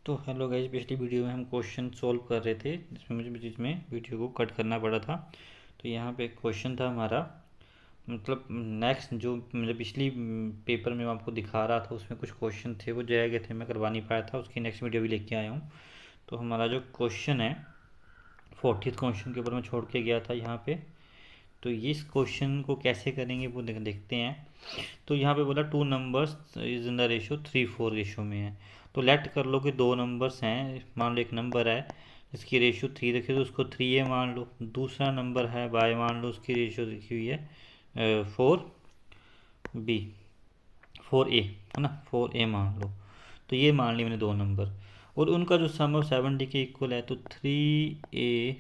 तो hello guys, पिछली video में हम क्वेश्चन सॉल्व कर रहे थे जिसमें मुझे बीच में वीडियो को कट करना पड़ा था। तो यहाँ पे एक क्वेश्चन था हमारा, मतलब नेक्स्ट जो मतलब पिछली पेपर में मैं आपको दिखा रहा था उसमें कुछ क्वेश्चन थे वो रह गए थे, मैं करवा नहीं पाया था, उसकी नेक्स्ट वीडियो भी लेके आया हूँ। तो हमारा जो क्वेश्चन है 40th क्वेश्चन के ऊपर मैं छोड़ के गया था यहाँ पे। तो इस क्वेश्चन को कैसे करेंगे वो देखते हैं। तो यहाँ पे बोला two numbers is in the ratio 3:4 ratio में है। तो लेट कर लो कि दो नंबर्स हैं, मान लो एक नंबर है इसकी रेशो 3 रखी तो उसको 3a मान लो, दूसरा नंबर है बाय मान लो उसकी रेशो रखी हुई है 4b 4a, है ना, 4a मान लो। तो ये मान ली मैंने दो नंबर, और उनका जो सम है 70 के इक्वल है। तो 3a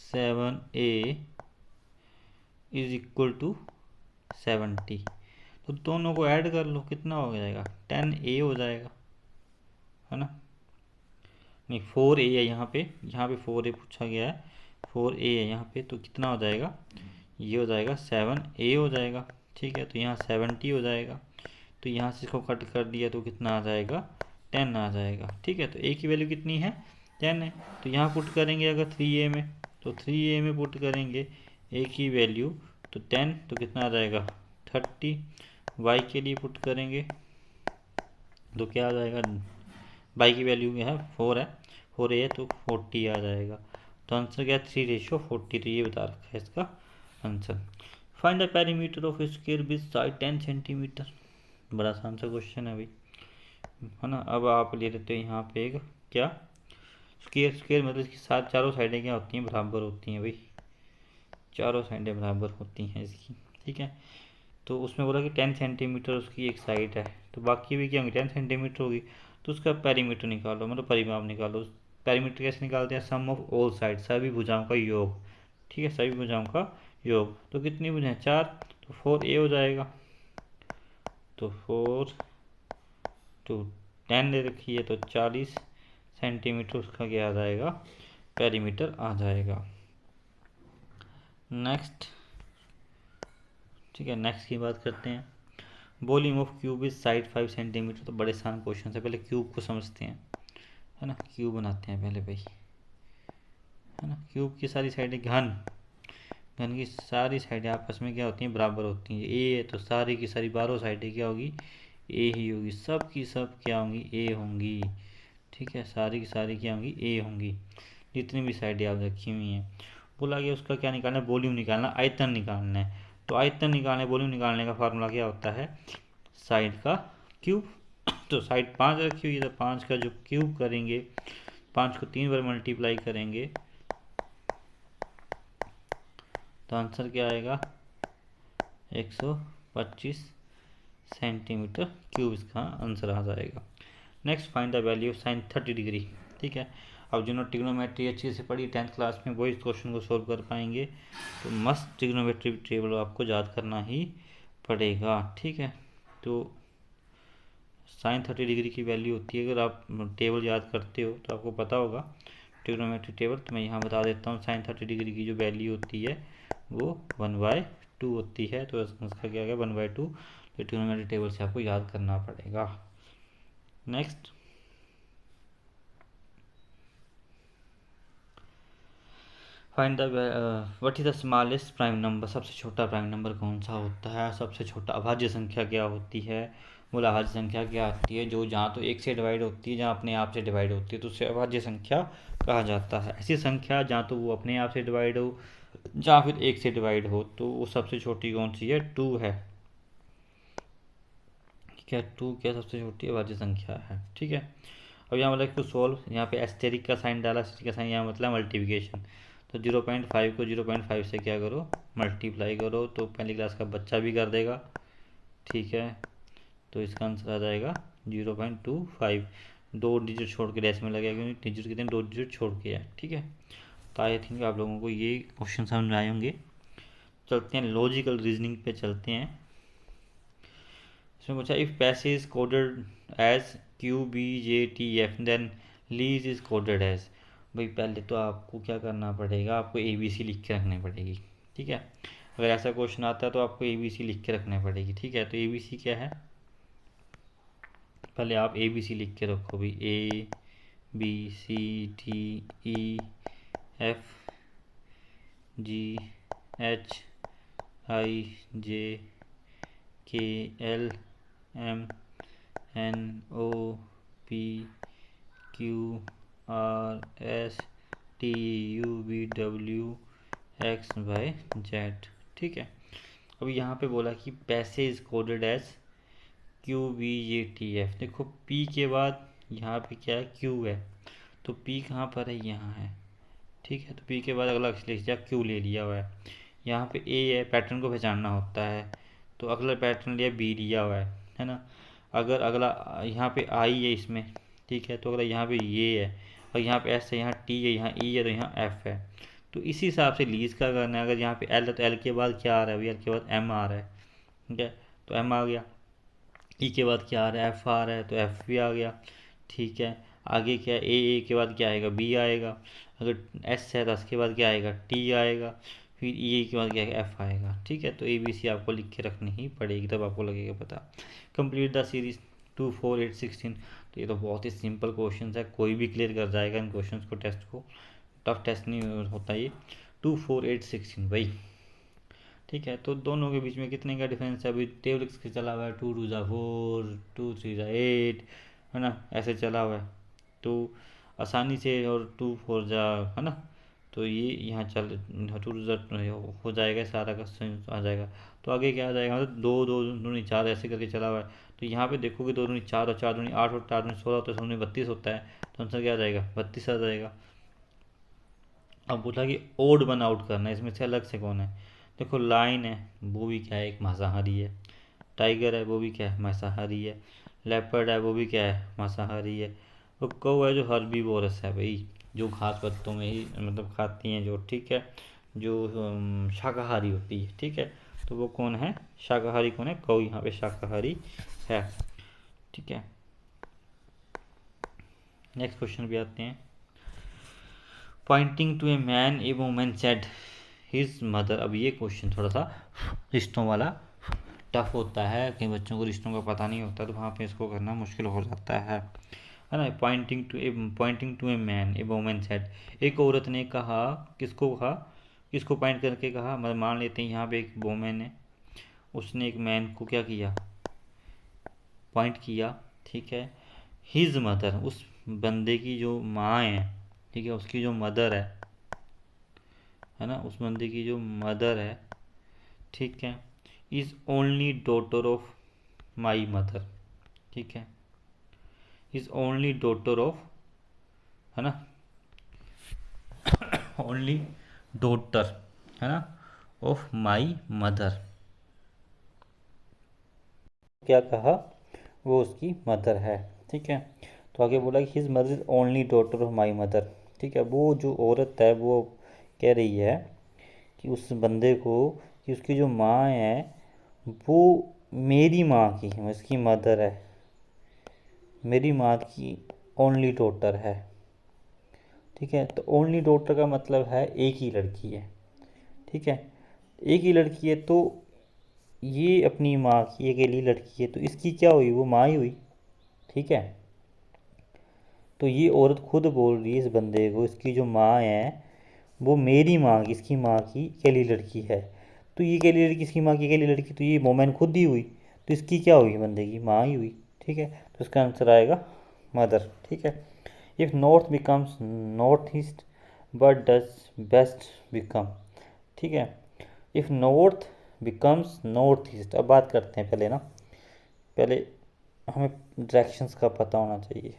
7a is equal to 70। तो दोनों को ऐड कर लो, कितना हो जाएगा 10a हो जाएगा, है ना। नहीं 4a है यहाँ पे 4a पूछा गया है, 4a है यहाँ पे, तो कितना हो जाएगा, ये हो जाएगा 7a हो जाएगा। ठीक है, तो यहाँ 70 हो जाएगा। तो यहाँ से इसको कट कर दिया तो कितना आ जाएगा 10 आ जाएगा। ठीक है, तो a की वैल्यू कितनी है 10 है। तो यहाँ पुट करेंगे अगर 3a में, तो 3a में पुट करेंगे a की वैल्यू तो 10, तो कितना आ जाएगा 30। y के लिए पुट करेंगे तो क्या आ जाएगा, y की वैल्यू क्या है 4 है, 4a है तो 40 आ जाएगा। तो आंसर क्या है 3:40। तो ये बता रखा है इसका answer. Find the perimeter of square with side 10 centimetre. बड़ा आसान सा क्वेश्चन है भाई, है ना। अब आप ले लेते हो यहाँ पे एक क्या स्क्वायर, स्क्वायर मतलब इसकी साथ चारों साइडें क्या होती हैं, बराबर होती हैं भाई, चारों साइडें बराबर होती हैं इसकी। ठीक है, तो उसमें बोला कि 10 सेंटीमीटर उसकी एक साइड है, तो बाकी भी क्या होंगी 10 सेंटीमीटर होगी। तो उसका पेरीमीटर निकालो, मतलब परिमाप निकालो। पेरीमीटर कैसे निकालते हैं, सम ऑफ ऑल साइड, सभी भुजाओं का योग। ठीक है, सभी भुजाओं का योग। तो कितनी भुजाएं 4, तो 4a हो जाएगा। तो 4 टू 10 दे रखी है तो 40 सेंटीमीटर उसका क्या आ जाएगा, पेरीमीटर आ जाएगा। नेक्स्ट, ठीक है, नेक्स्ट की बात करते हैं। Volume of cube is side 5 centimetre. तो बड़े आसान क्वेश्चन है, पहले क्यूब को समझते हैं, है ना। क्यूब बनाते हैं पहले भाई, है ना। क्यूब की सारी साइडें घन, घन की सारी साइडें आपस में क्या होती हैं, बराबर होती हैं। ए है तो सारी की सारी 12 साइडें क्या होगी, ए ही होगी। सब की सब क्या होंगी, ए होंगी। ठीक है, सारी की सारी क्या होंगी, ए होंगी, जितनी भी साइडें आप रखी हुई हैं। बोला गया उसका क्या निकालना है, वॉल्यूम निकालना, आयतन निकालना है। तो आयतन निकालने, वॉल्यूम निकालने का फार्मूला क्या होता है, साइड का क्यूब। तो साइड 5 रखी हुई है तो 5 का जो क्यूब करेंगे, 5 को 3 बार मल्टीप्लाई करेंगे तो आंसर क्या आएगा 125 सेंटीमीटर क्यूब, इसका आंसर आ जाएगा। Next, find the value of sine 30 degree. ठीक है, अब जिन्होंने ट्रिग्नोमेट्री अच्छी से पढ़ी 10th क्लास में वो इस क्वेश्चन को सोल्व कर पाएंगे। तो मस्त ट्रिग्नोमेट्री टेबल आपको याद करना ही पड़ेगा। ठीक है, तो साइन 30 डिग्री की वैल्यू होती है, अगर आप टेबल याद करते हो तो आपको पता होगा ट्रिग्नोमेट्री टेबल। तो मैं यहाँ बता देता हूँ, साइन 30 डिग्री की जो वैल्यू होती है वो 1/2 होती है। तो इसका क्या है 1/2। तो ट्रिग्नोमेट्री टेबल से आपको याद करना पड़ेगा। Next, find the what is the smallest prime number. सबसे छोटा प्राइम नंबर कौन सा होता है, सबसे छोटा अभाज्य संख्या क्या होती है। बोला अभाज्य संख्या क्या होती है, जो जहाँ तो एक से डिवाइड होती है, जहाँ अपने आप से डिवाइड होती है, तो उसे अभाज्य संख्या कहा जाता है। ऐसी संख्या जहाँ तो वो अपने आप से डिवाइड हो, जहाँ फिर एक से डिवाइड हो, तो वो सबसे छोटी कौन सी है, 2 है। ठीक है, 2 क्या सबसे छोटी अभाज्य संख्या है। ठीक है, अब यहाँ मतलब इसको सोल्व, यहाँ पे एस्टेरिक का साइन डाला, एस्टेरिक का साइन यहाँ मतलब मल्टीप्लिकेशन। तो 0.5 को 0.5 से क्या करो, मल्टीप्लाई करो, तो पहली क्लास का बच्चा भी कर देगा। ठीक है, तो इसका आंसर आ जाएगा 0.25। 2 डिजिट छोड़ के डेसिमल लगेगा, क्योंकि डिजिट कितने 2 डिजिट छोड़ के है। ठीक है, तो आई थिंक आप लोगों को ये क्वेश्चन समझ में आए होंगे। चलते हैं लॉजिकल रीजनिंग पे चलते हैं। इसमें पूछा इफ पैसे is coded as QBJTF then lease is coded as. भाई पहले तो आपको क्या करना पड़ेगा, आपको ABC लिख के रखनी पड़ेगी। ठीक है, अगर ऐसा क्वेश्चन आता है तो आपको ABC लिख के रखनी पड़ेगी। ठीक है, तो ABC क्या है, पहले आप ए बी सी लिख के रखो भाई, A B C D E F G H I J K L M N O P Q R S T U V W X Y Z. ठीक है, अब यहाँ पे बोला कि पैसे is coded as Q V A T F. देखो P के बाद यहाँ पे क्या है, क्यू है, तो पी कहाँ पर है, यहाँ है। ठीक है, तो पी के बाद अगला अक्षर लिख दिया, क्यू ले लिया हुआ है। यहाँ पे ए है, पैटर्न को पहचानना होता है, तो अगला पैटर्न लिया बी लिया हुआ है ना। अगर अगला यहाँ पे आई है इसमें, ठीक है, तो अगला यहाँ पे ये है, और यहाँ पे एस है, यहाँ टी है, यहाँ ई है, तो यहाँ एफ है। तो इसी हिसाब से लीज का करना है। अगर यहाँ पे एल है तो एल के बाद क्या आ रहा है, एल के बाद एम आ रहा है। ठीक है, तो एम आ गया। ई के बाद क्या आ रहा है, एफ आ रहा है, तो एफ भी आ गया। ठीक है, आगे क्या है, ए के बाद क्या आएगा, बी आएगा। अगर एस है तो उसके बाद क्या आएगा, टी आएगा। फिर ई के बाद क्या आएगा, एफ आएगा। ठीक है, तो ए बी सी आपको लिख के रखनी ही पड़ेगी, तब आपको लगेगा पता। Complete the series 2 4 8 16। तो ये तो बहुत ही सिंपल क्वेश्चन है, कोई भी क्लियर कर जाएगा इन क्वेश्चन को, टेस्ट को। टफ टेस्ट नहीं होता ये। 2 4 8 16 भाई। ठीक है, तो दोनों के बीच में कितने का डिफरेंस है, अभी टेबल के चला हुआ है, 2 2 जा 4, 2 3 जा 8, है ना, ऐसे चला हुआ है। तो आसानी से, और 2 4 जा, है ना, तो ये यहाँ चल 2 2 जा हो जाएगा, सारा का आ जाएगा। तो आगे क्या आ जाएगा, मतलब 2 2 दूनी 4 ऐसे करके चला हुआ है। तो यहाँ पे देखोगे 2 दूनी 4 और 4 दूनी 8 और 4 दूनी 16 होता है, 32 होता है। तो आंसर क्या आ जाएगा, 32 आ जाएगा। अब बोला कि ओड वन आउट करना है, इसमें से अलग से कौन है। देखो लाइन है, वो भी क्या है, एक मांसाहारी है। टाइगर है, वो भी क्या है, मांसाहारी है। लेपर्ड है, वो भी क्या है, मांसाहारी है। वो कौ है जो हर्बीवोरस है भाई, जो घास पत्तों में ही मतलब खाती हैं जो। ठीक है, जो शाकाहारी होती है। ठीक है, तो वो कौन है, शाकाहारी कौन है, कौ यहाँ पे शाकाहारी है। ठीक है, नेक्स्ट क्वेश्चन भी आते हैं। Pointing to a man a woman said his mother. अब ये क्वेश्चन थोड़ा सा रिश्तों वाला टफ होता है, कई बच्चों को रिश्तों का पता नहीं होता, तो वहाँ पे इसको करना मुश्किल हो जाता है ना। Pointing to a man a woman said, एक औरत ने कहा, किसको कहा, किसको पॉइंट करके कहा, मतलब मान लेते हैं यहाँ पे एक वुमेन है, उसने एक मैन को क्या किया, पॉइंट किया। ठीक है, हिज मदर, उस बंदे की जो माँ है, ठीक है, उसकी जो मदर है ना, उस बंदे की जो मदर है, ठीक है, is only daughter of my mother. ठीक है, इज़ ओनली डॉटर ऑफ, है ना, ओनली डॉटर, है ना, ऑफ माई मदर। क्या कहा, वो उसकी मदर है। ठीक है, तो आगे बोला कि his mother is only daughter of my mother. ठीक है, वो जो औरत है वो कह रही है कि उस बंदे को, कि उसकी जो माँ है वो मेरी माँ की, उसकी मदर है, मेरी माँ की ओनली डॉटर है। ठीक है, तो ओनली डॉटर का मतलब है एक ही लड़की है। ठीक है, एक ही लड़की है, तो ये अपनी माँ की अकेली लड़की है, तो इसकी क्या हुई, वो माँ ही हुई। ठीक है, तो ये औरत खुद बोल रही है इस बंदे को, इसकी जो माँ है वो मेरी माँ की, इसकी माँ की अकेली लड़की है। तो ये अकेली लड़की, इसकी माँ की अकेली लड़की, तो ये मोमेन खुद ही हुई, तो इसकी क्या हुई, बंदे की माँ ही हुई। ठीक है, तो इसका आंसर आएगा मदर। ठीक है, if north becomes north east but does best become. ठीक है, if north becomes north east. अब बात करते हैं पहले ना, पहले हमें डायरेक्शंस का पता होना चाहिए।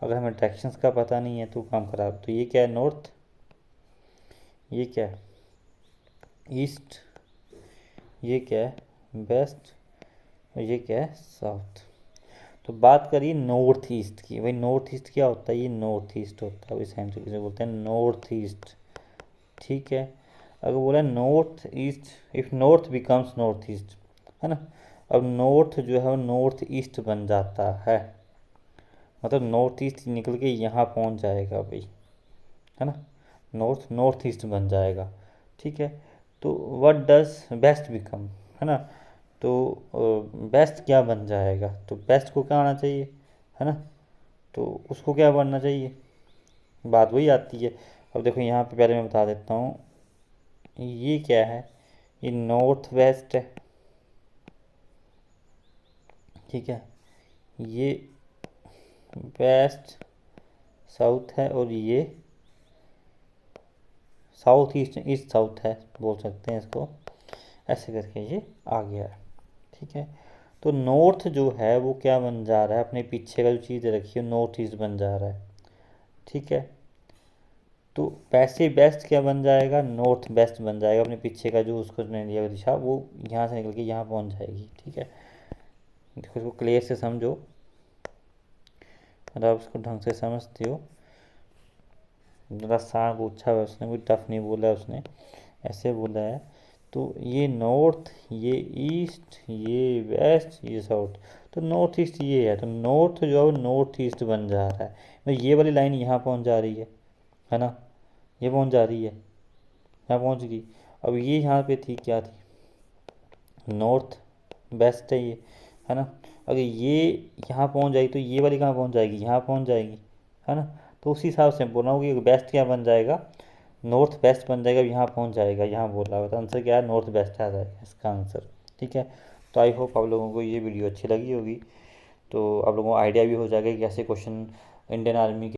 अगर हमें डायरेक्शंस का पता नहीं है तो काम खराब। तो ये क्या है, नॉर्थ, ये क्या है, ईस्ट, ये क्या है, वेस्ट, और ये क्या है, साउथ। तो बात करिए नॉर्थ ईस्ट की। भाई नॉर्थ ईस्ट क्या होता है, ये नॉर्थ ईस्ट होता है, इस साइंटिफिक से बोलते हैं नॉर्थ ईस्ट। ठीक है, अगर बोला north east, if north becomes north east, है ना, अब नॉर्थ जो है वो नॉर्थ ईस्ट बन जाता है, मतलब नॉर्थ ईस्ट निकल के यहाँ पहुँच जाएगा भाई, है ना, नॉर्थ नॉर्थ ईस्ट बन जाएगा। ठीक है, तो व्हाट डज वेस्ट बिकम, है ना, तो बेस्ट क्या बन जाएगा, तो बेस्ट को क्या आना चाहिए, है ना, तो उसको क्या बनना चाहिए, बात वही आती है। अब देखो यहाँ पे पहले मैं बता देता हूँ, ये क्या है, ये नॉर्थ वेस्ट है, ठीक है, ये वेस्ट साउथ है, और ये साउथ ईस्ट, ईस्ट साउथ है बोल सकते हैं इसको, ऐसे करके ये आ गया है, ठीक है। तो नॉर्थ जो है वो क्या बन जा रहा है, अपने पीछे का जो चीज़ रखी है नॉर्थ ईस्ट बन जा रहा है, ठीक है। तो वैसे बेस्ट क्या बन जाएगा, नॉर्थ वेस्ट बन जाएगा, अपने पीछे का जो उसको ने लिया दिशा वो यहाँ से निकल के यहाँ पहुँच जाएगी, ठीक है। देखो इसको क्लियर से समझो, अगर आप उसको ढंग से समझते हो, ज़रा आसान पूछा है उसने, कोई टफ नहीं बोला है उसने, ऐसे बोला है। तो ये नॉर्थ, ये ईस्ट, ये वेस्ट, ये साउथ, तो नॉर्थ ईस्ट ये है, तो नॉर्थ जो है नॉर्थ ईस्ट बन जा रहा है, तो ये वाली लाइन यहाँ पहुँच जा रही है ना, ये पहुँच जा रही है, यहाँ पहुँच गई। अब ये यहाँ पे थी, क्या थी, नॉर्थ वेस्ट है ये, है ना। अगर ये यहाँ पहुँच जाएगी तो ये वाली कहाँ पहुँच जाएगी, यहाँ पहुँच जाएगी, है ना। तो उसी हिसाब से बोला हूँ कि वेस्ट क्या बन जाएगा, नॉर्थ वेस्ट बन जाएगा, यहाँ पहुँच जाएगा, यहाँ बोला हुआ तो आंसर क्या है, नॉर्थ वेस्ट आ जाएगा इसका आंसर, ठीक है। तो आई होप आप लोगों को ये वीडियो अच्छी लगी होगी, तो आप लोगों को आइडिया भी हो जाएगा कि कैसे क्वेश्चन इंडियन आर्मी के